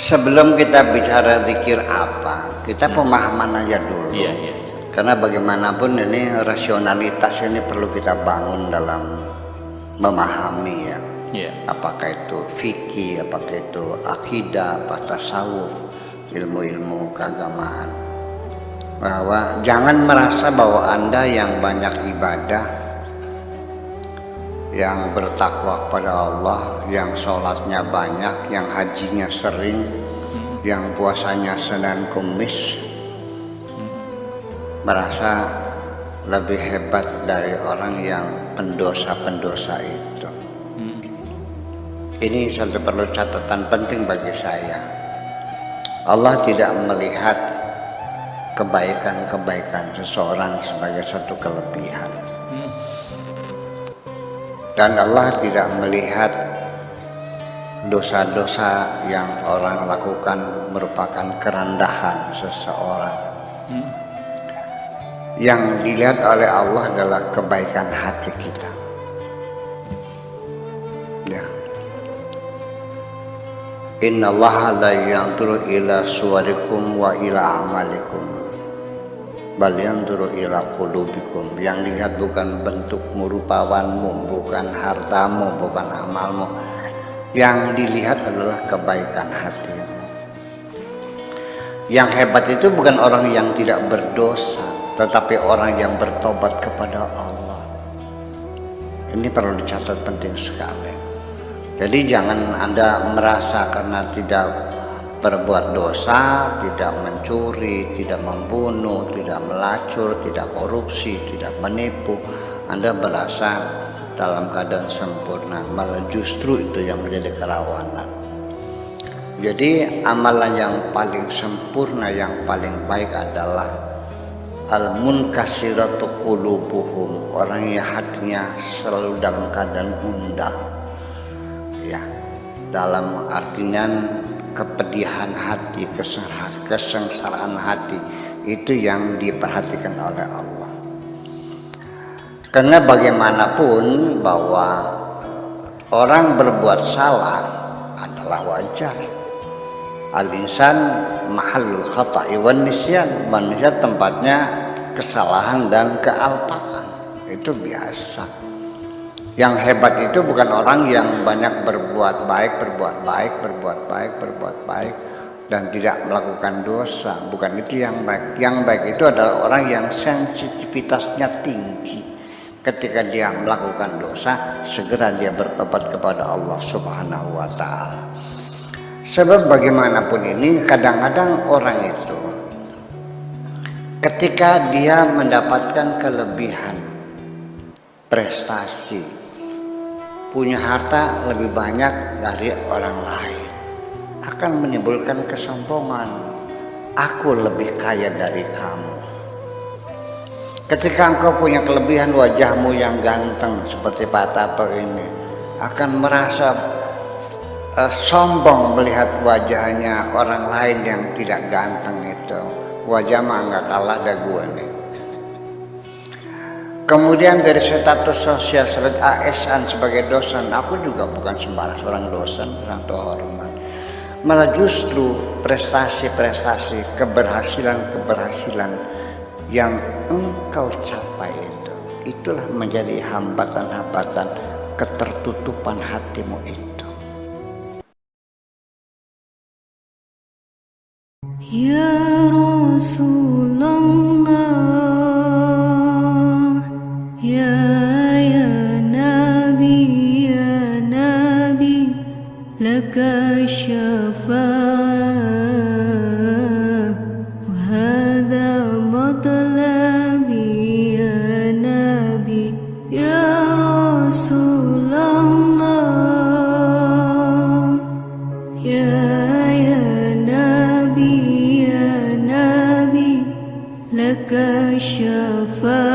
Sebelum kita bicara zikir apa, kita pemahaman aja dulu. Iya. Karena bagaimanapun ini rasionalitas ini perlu kita bangun dalam memahami ya. Iya. Apakah itu fikih, apakah itu akidah, apa tasawuf, ilmu-ilmu keagamaan. Bahwa jangan merasa bahwa Anda yang banyak ibadah, yang bertakwa kepada Allah, yang sholatnya banyak, yang hajinya sering, yang puasanya Senin Kamis, merasa lebih hebat dari orang yang pendosa-pendosa itu. Ini satu perlu catatan penting bagi saya. Allah tidak melihat kebaikan-kebaikan seseorang sebagai satu kelebihan. Dan Allah tidak melihat dosa-dosa yang orang lakukan merupakan kerendahan seseorang. Yang dilihat oleh Allah adalah kebaikan hati kita. Ya. Innallaha la yanzuru ila suwarikum wa ila amalikum, bal yanzuru ila qulubikum. Yang dilihat bukan bentukmu, rupawanmu, bukan hartamu, bukan amalmu. Yang dilihat adalah kebaikan hatimu. Yang hebat itu bukan orang yang tidak berdosa, tetapi orang yang bertobat kepada Allah. Ini perlu dicatat, penting sekali. Jadi jangan Anda merasa karena tidak berbuat dosa, tidak mencuri, tidak membunuh, tidak melacur, tidak korupsi, tidak menipu, Anda merasa dalam keadaan sempurna. Malah justru itu yang menjadi kerawanan. Jadi amalan yang paling sempurna, yang paling baik adalah al-munkasiratu qulubuhum, orang yang hatinya selalu dalam keadaan gundah. Ya, dalam artinya kepedihan hati, kesengsaraan hati, itu yang diperhatikan oleh Allah. Karena bagaimanapun bahwa orang berbuat salah adalah wajar. Al-insan mahallul khata'i wan nisyan, manusia tempatnya kesalahan dan kealpaan, itu biasa. Yang hebat itu bukan orang yang banyak berbuat baik dan tidak melakukan dosa. Bukan itu yang baik. Yang baik itu adalah orang yang sensitivitasnya tinggi. Ketika dia melakukan dosa, segera dia bertobat kepada Allah Subhanahu wa ta'ala. Sebab bagaimanapun ini, kadang-kadang orang itu ketika dia mendapatkan kelebihan, prestasi, punya harta lebih banyak dari orang lain, akan menimbulkan kesombongan. Aku lebih kaya dari kamu. Ketika engkau punya kelebihan, wajahmu yang ganteng seperti Pak Tato ini, akan merasa sombong melihat wajahnya orang lain yang tidak ganteng itu. Wajah mah nggak kalah dari gue nih. Kemudian dari status sosial sebagai ASN, sebagai dosen, aku juga bukan sembarang seorang dosen, orang terhormat. Malah justru prestasi-prestasi, keberhasilan-keberhasilan yang engkau capai itu, itulah menjadi hambatan-hambatan ketertutupan hatimu itu. Ya Rasulullah, ya Nabi, laka syafa'ah, wa hadha matlabi ya Nabi, ya Rasulullah, ya Nabi, laka syafa'ah.